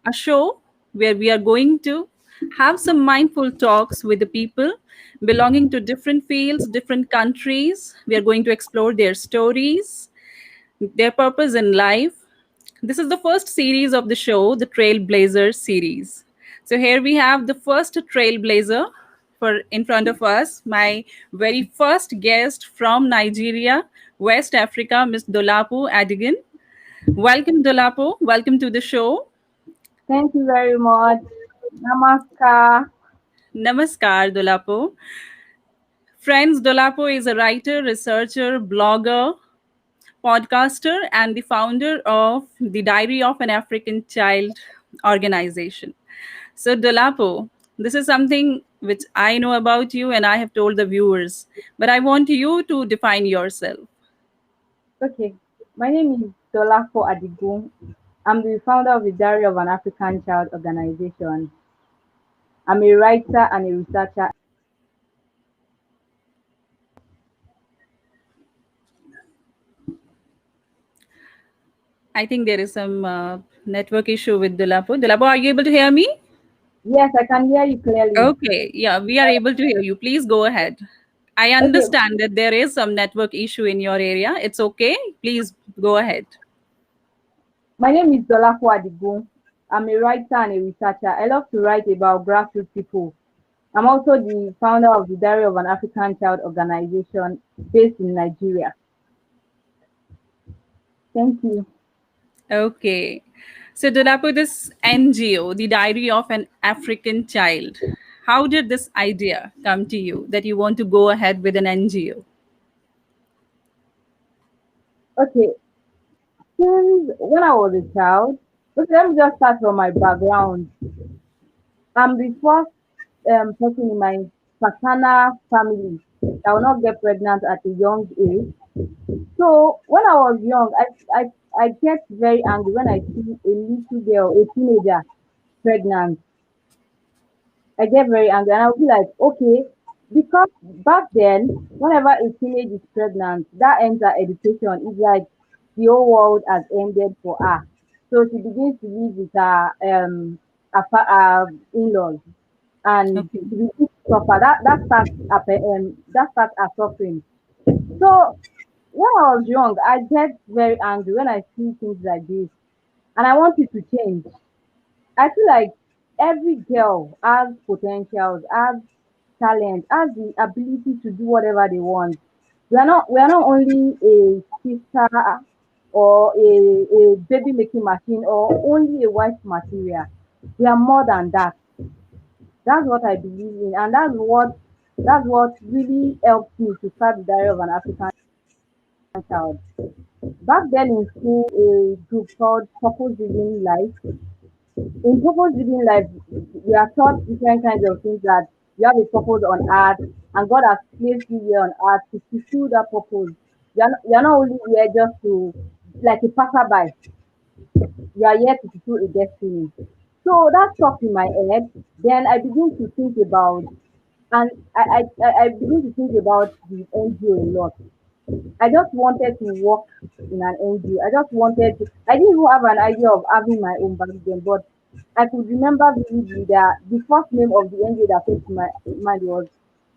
a show where we are going to have some mindful talks with the people belonging to different fields, different countries. We are going to explore their stories, their purpose in life. This is the first series of the show, the Trailblazers series. So here we have the first trailblazer for in front of us, my very first guest from Nigeria, West Africa, Miss Dolapo Adigun. Welcome, Dolapo. Welcome to the show. Thank you very much. Namaskar. Namaskar, Dolapo. Friends, Dolapo is a writer, researcher, blogger, podcaster, and the founder of the Diary of an African Child organization. So, Dolapo, this is something which I know about you and I have told the viewers, but I want you to define yourself. Okay, my name is Dolapo Adigun. I'm the founder of the Diary of an African Child organization. I'm a writer and a researcher. I think there is some network issue with Dolapo. Dolapo, are you able to hear me? Yes, I can hear you clearly. Okay, yeah, we are able to hear you. Please go ahead. I Okay, understand that there is some network issue in your area. It's okay. Please go ahead. my name is Dolapo Adigun. I'm a writer and a researcher. I love to write about grassroots people. I'm also the founder of the Diary of an African Child organization based in Nigeria. Thank you. Okay. So, Dolapo, this NGO, the Diary of an African Child, how did this idea come to you that you want to go ahead with an NGO? Okay, since when I was a child, okay, let me just start from my background. I'm the first person in my paternal family that will not get pregnant at a young age. So when I was young, I get very angry when I see a little girl, a teenager, pregnant. I get very angry and I'll be like, okay, because back then, whenever a teenage is pregnant, that ends her education. It's like the whole world has ended for her. So she begins to live with her in-laws and Okay. she begins to suffer. That starts her suffering. So when I was young, I get very angry when I see things like this, and I want it to change. I feel like every girl has potentials, has talent, has the ability to do whatever they want. We are not only a sister or a baby making machine or only a wife material. We are more than that. That's what I believe in, and that's what really helped me to start the Diary of an African Child. Back then in school, a group called Purpose Driven Life. In Purpose Driven Life, we are taught different kinds of things that you have a purpose on earth, and God has placed you here on earth to fulfill that purpose. You're not only here just to, like a passerby, you are here to fulfill a destiny. So that stuck in my head. Then I begin to think about, and I begin to think about the NGO a lot. I just wanted to work in an NGO. I didn't even have an idea of having my own back then, but I could remember vividly that the first name of the NGO that came to my mind was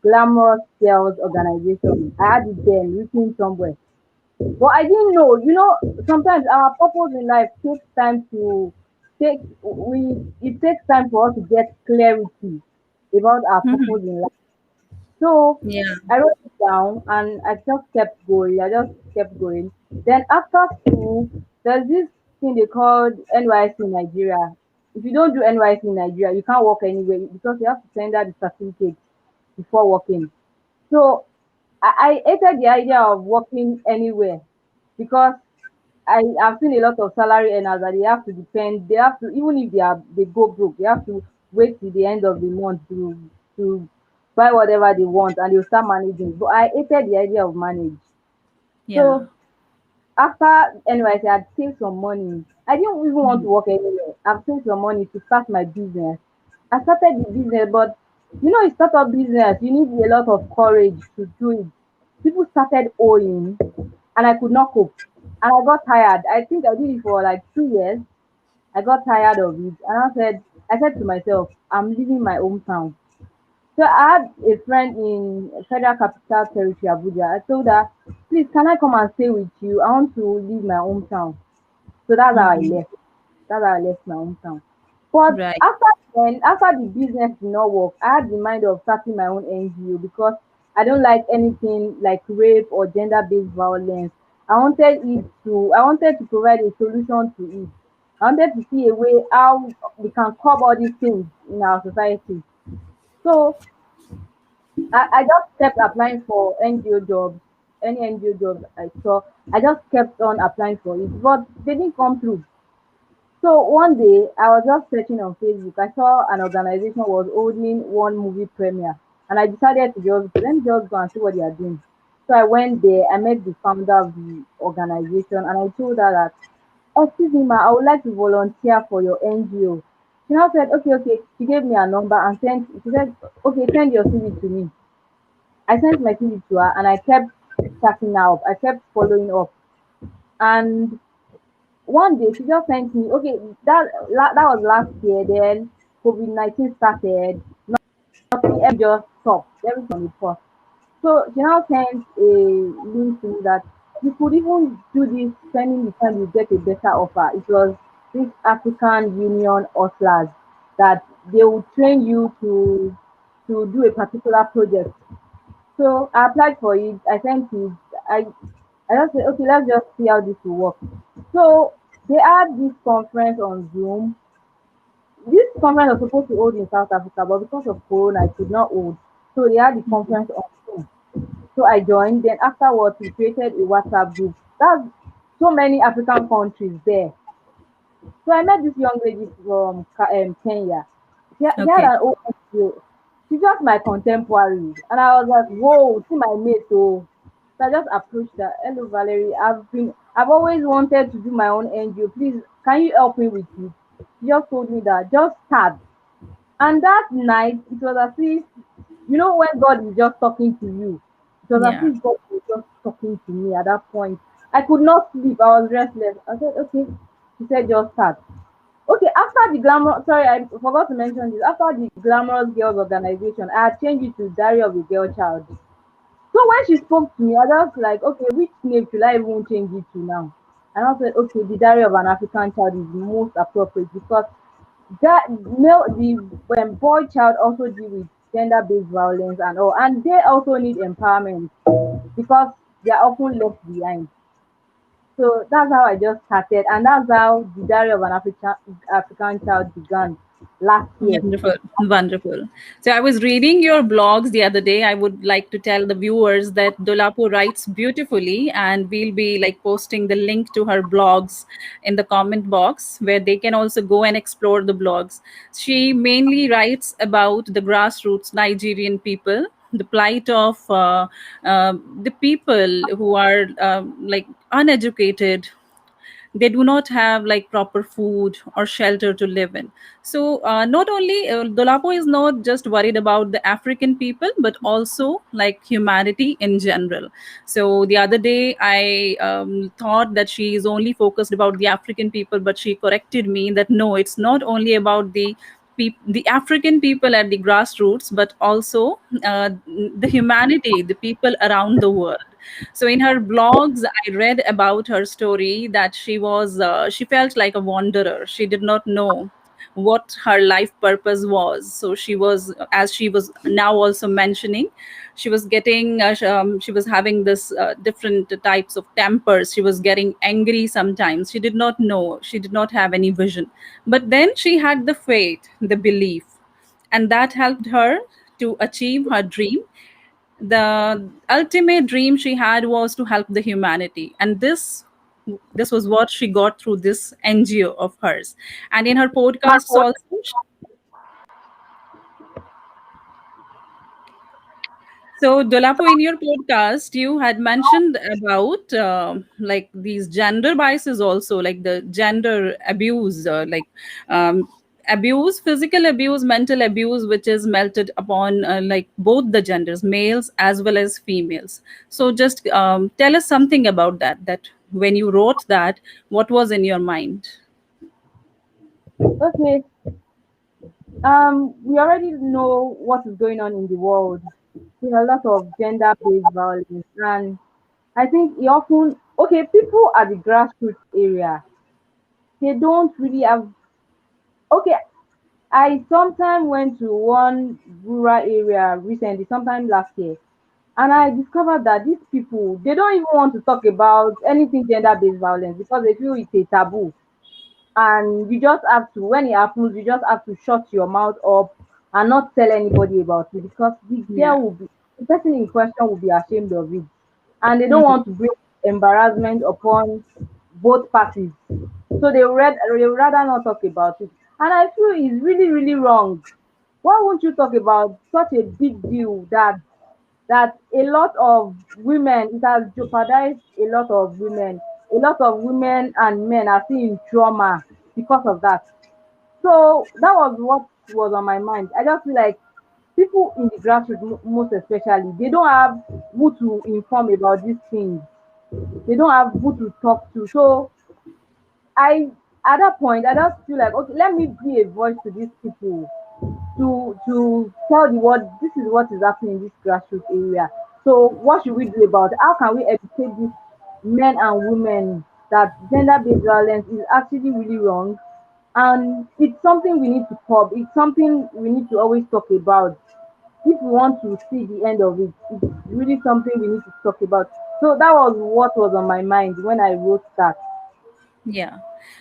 Glamorous Girls Organization. I had it then written somewhere. But I didn't know, sometimes our purpose in life takes time to it takes time for us to get clarity about our Mhm. purpose in life. So Yeah. I wrote it down and I just kept going. I just kept going. Then after school, there's this thing they called NYC in Nigeria. If you don't do NYC in Nigeria, you can't work anywhere because you have to send out the certificate before working. So I hated the idea of working anywhere because I've seen a lot of salary earners that they have to, even if they go broke, they have to wait till the end of the month to buy whatever they want and they'll start managing. But I hated the idea of manage. Yeah. So after NYC, I had saved some money. I didn't even want to Mhm. work anywhere. I've saved some money to start my business. I started the business, but in startup business, you need a lot of courage to do it. People started owing, and I could not cope. And I got tired. I think I did it for like 2 years. I got tired of it, and I said to myself, I'm leaving my hometown. So I had a friend in Federal Capital Territory, Abuja. I told her, please, can I come and stay with you? I want to leave my hometown. So that's how I Mhm. left. That's how I left my hometown. But Right. after the business did not work, I had the mind of starting my own NGO because I don't like anything like rape or gender-based violence. I wanted to provide a solution to it. I wanted to see a way how we can curb all these things in our society. So I just kept applying for NGO jobs, any NGO jobs I saw. I just kept on applying for it, but they didn't come through. So one day I was just searching on Facebook. I saw an organization was holding one movie premiere, and I decided to just let me just go and see what they are doing. So I went there. I met the founder of the organization, and I told her that, excuse me, ma, I would like to volunteer for your NGO. She now said, okay, okay. She gave me a number and sent. She said, okay, send your CV to me. I sent my CV to her, and I kept chatting her up. I kept following up, and one day she just sent me, okay, that was last year. Then COVID-19 started. Nothing, everything just stopped. Everything on the pause. So she now sent a link to me that you could even do this, spending the time you get a better offer. It was this African Union hustlers that they would train you to do a particular project. So I applied for it. I sent it. I I just said, okay, let's just see how this will work. So they had this conference on Zoom. This conference was supposed to hold in South Africa, but because of Corona, it could not hold. So they had the conference on Zoom. So I joined. Then afterwards, we created a WhatsApp group. That's so many African countries there. So I met this young lady from Kenya. She had Okay. an old NGO. She's just my contemporary. And I was like, whoa, see my mate. So, I just approached her. Hello, Valerie. I've always wanted to do my own NGO. Please, can you help me with it? She just told me that just start. And that night, it was as if, when God is just talking to you, it was as Yeah. if God was just talking to me at that point. I could not sleep. I was restless. I said, okay. She said, just start. Okay, after the glamour, sorry, I forgot to mention this. After the Glamorous Girls organization, I had changed it to Diary of a Girl Child. So when she spoke to me, I was like, okay, which name should I even change it to now? And I said, okay, the Diary of an African Child is most appropriate because the boy child also deal with gender-based violence and all, and they also need empowerment because they are often left behind. So that's how I just started, and that's how the Diary of an African Child began last year. Wonderful, wonderful. So I was reading your blogs the other day. I would like to tell the viewers that Dolapo writes beautifully, and we'll be like posting the link to her blogs in the comment box where they can also go and explore the blogs. She mainly writes about the grassroots Nigerian people, the plight of the people who are like uneducated. They do not have like proper food or shelter to live in. So not only Dolapo is not just worried about the African people but also like humanity in general. So the other day I thought that she is only focused about the African people, but she corrected me that no, it's not only about the African people at the grassroots, but also the humanity, the people around the world. So in her blogs, I read about her story that she felt like a wanderer. She did not know what her life purpose was. So she was, as she was now also mentioning, she was getting she was having this different types of tempers. She was getting angry sometimes. She did not know. She did not have any vision. But then she had the faith, the belief, and that helped her to achieve her dream. The ultimate dream she had was to help the humanity, and this was what she got through this NGO of hers. And in her podcasts also, so, Dolapo, in your podcast, you had mentioned about like these gender biases also, like the gender abuse, um, abuse, physical abuse, mental abuse, which is melted upon like both the genders, males as well as females. So, just tell us something about that. That when you wrote that, what was in your mind? Okay, we already know what is going on in the world. There's a lot of gender-based violence, and I think it often okay. People at the grassroots area, they don't really have. Okay, I sometimes went to one rural area recently, sometime last year, and I discovered that these people they don't even want to talk about anything gender-based violence because they feel it's a taboo. And you just have to when it happens you just have to shut your mouth up and not tell anybody about it because the Yeah. girl will be the person in question will be ashamed of it, and they don't Mhm. want to bring embarrassment upon both parties, so they would rather not talk about it. And I feel it's really really wrong. Why won't you talk about such a big deal that a lot of women, it has jeopardized a lot of women and men are still in trauma because of that. So that was what was on my mind. I just feel like people in the grassroots, most especially, they don't have who to inform about these things. They don't have who to talk to. So I, at that point, I just feel like, okay, let me be a voice to these people to tell the world this is what is happening in this grassroots area. So what should we do about it? How can we educate these men and women that gender-based violence is actually really wrong, and it's something we need to curb. It's something we need to always talk about. If we want to see the end of it, it's really something we need to talk about. So that was what was on my mind when I wrote that. Yeah.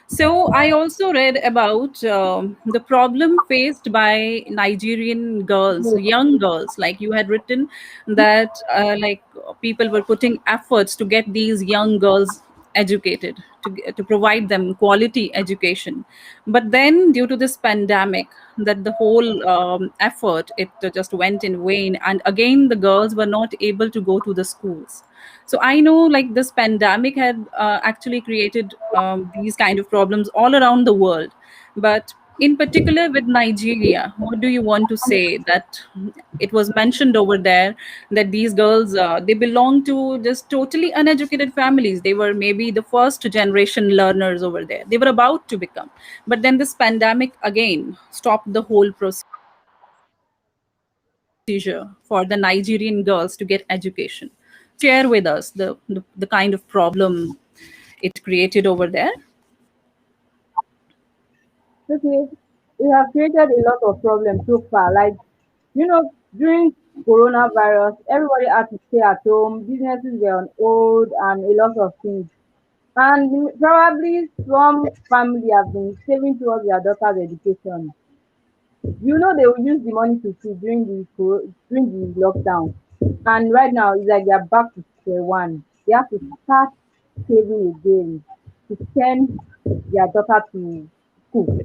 So I also read about the problem faced by Nigerian girls, young girls, like you had written that people were putting efforts to get these young girls educated, to provide them quality education. But then due to this pandemic, that the whole effort, it just went in vain. And again, the girls were not able to go to the schools. So I know like this pandemic had actually created these kind of problems all around the world, but in particular with Nigeria, what do you want to say that it was mentioned over there that these girls they belong to just totally uneducated families. They were maybe the first generation learners over there. They were about to become, but then this pandemic again stopped the whole procedure for the Nigerian girls to get education. Share with us the kind of problem it created over there. Okay, it has created a lot of problems so far. Like, during coronavirus, everybody had to stay at home, businesses were on hold, and a lot of things. And probably some family have been saving towards their daughter's education. They will use the money to feed during the lockdown. And right now, it's like they're back to square one. They have to start saving again to send their daughter to school.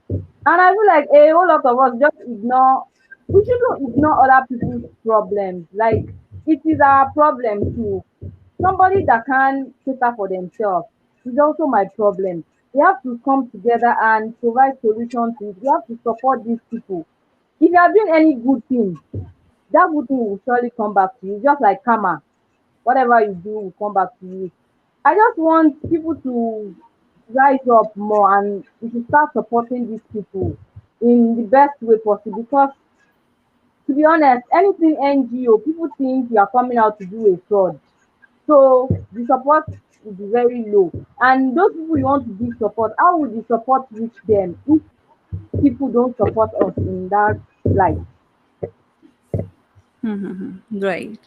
And I feel like a whole lot of us just ignore, we shouldn't ignore other people's problems. Like, it is our problem too. Somebody that can cater for themselves is also my problem. We have to come together and provide solutions to it. We have to support these people. If you are doing any good thing, that good thing will surely come back to you, just like karma. Whatever you do will come back to you. I just want people to rise up more, and we should start supporting these people in the best way possible because, to be honest, anything NGO, people think you are coming out to do a fraud. So the support will be very low. And those people you want to give support, how would the support reach them if people don't support us in that light? Right.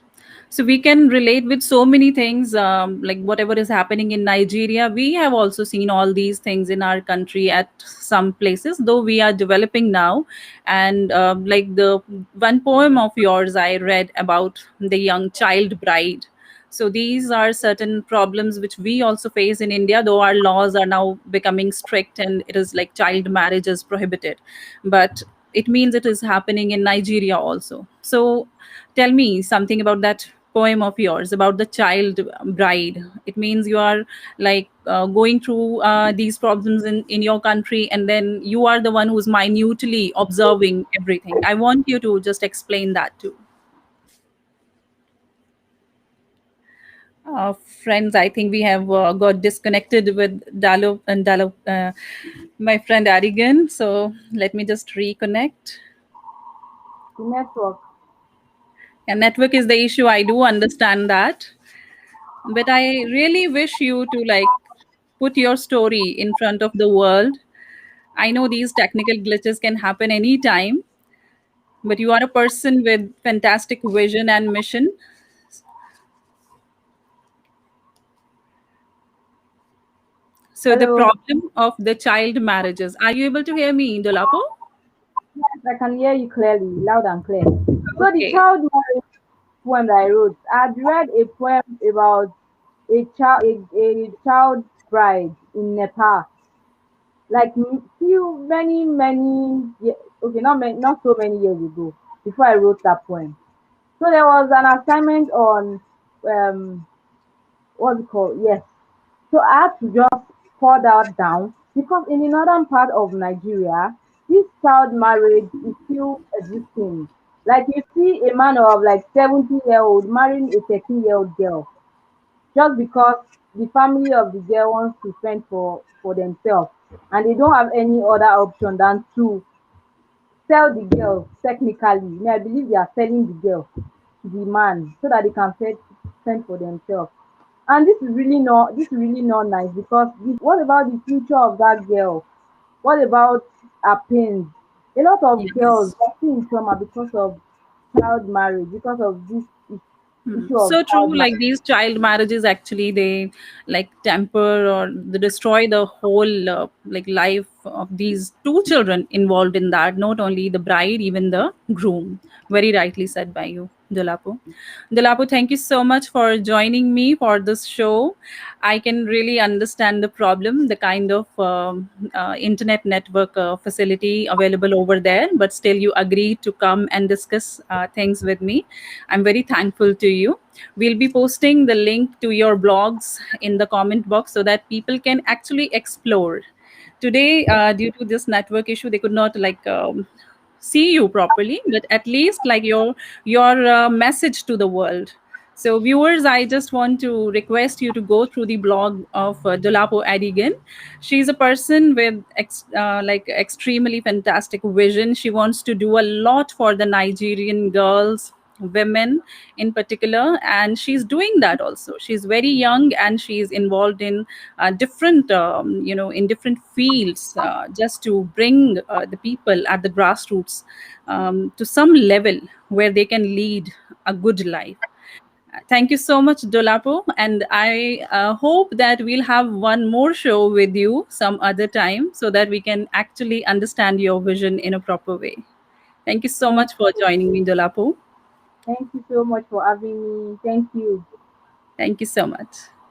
So we can relate with so many things, like whatever is happening in Nigeria. We have also seen all these things in our country at some places, though we are developing now. And like the one poem of yours, I read about the young child bride. So these are certain problems which we also face in India, though our laws are now becoming strict and it is like child marriage is prohibited. But it means it is happening in Nigeria also. So tell me something about that poem of yours about the child bride. It means you are like going through these problems in your country, and then you are the one who's minutely observing everything. I want you to just explain that too. Friends, I think we have got disconnected with my friend Adigan. So let me just reconnect. The network. And network is the issue. I do understand that, but I really wish you to like put your story in front of the world. I know these technical glitches can happen anytime, but you are a person with fantastic vision and mission. So the Hello. problem of the child marriages. Are you able to hear me, Dolapo? Yes, I can hear you clearly, loud and clear. So the Okay. child marriage poem that I wrote, I'd read a poem about a child bride in Nepal, like okay, not so many years ago, before I wrote that poem. So there was an assignment on um what's it called? Yes. So I had to just pour that down because in the northern part of Nigeria, this child marriage is still existing. Like you see a man of like 70-year-old marrying a 13-year-old girl just because the family of the girl wants to fend for themselves and they don't have any other option than to sell the girl technically. Me, I believe they are selling the girl to the man so that they can fend for themselves. And this is really not nice because what about the future of that girl? What about her pains? A lot of girls Yes. are still in trauma because of child marriage, because of this issue of So child true. marriage. Like these child marriages, actually, they like temper or they destroy the whole like life of these two children involved in that. Not only the bride, even the groom. Very rightly said by you, Dolapo. Dolapo, thank you so much for joining me for this show. I can really understand the problem, the kind of internet network facility available over there, but still you agreed to come and discuss things with me. I'm very thankful to you. We'll be posting the link to your blogs in the comment box so that people can actually explore. Today, due to this network issue, they could not like see you properly, but at least like your message to the world. So, viewers, I just want to request you to go through the blog of Dolapo Adigun. She's a person with like extremely fantastic vision. She wants to do a lot for the Nigerian girls, women in particular, and she's doing that also. She's very young and she's involved in different in different fields, just to bring the people at the grassroots to some level where they can lead a good life. Thank you so much, Dolapo. And I hope that we'll have one more show with you some other time so that we can actually understand your vision in a proper way. Thank you so Thank much for you. joining me, Dolapo. Thank you so much for having me. Thank you. Thank you so much.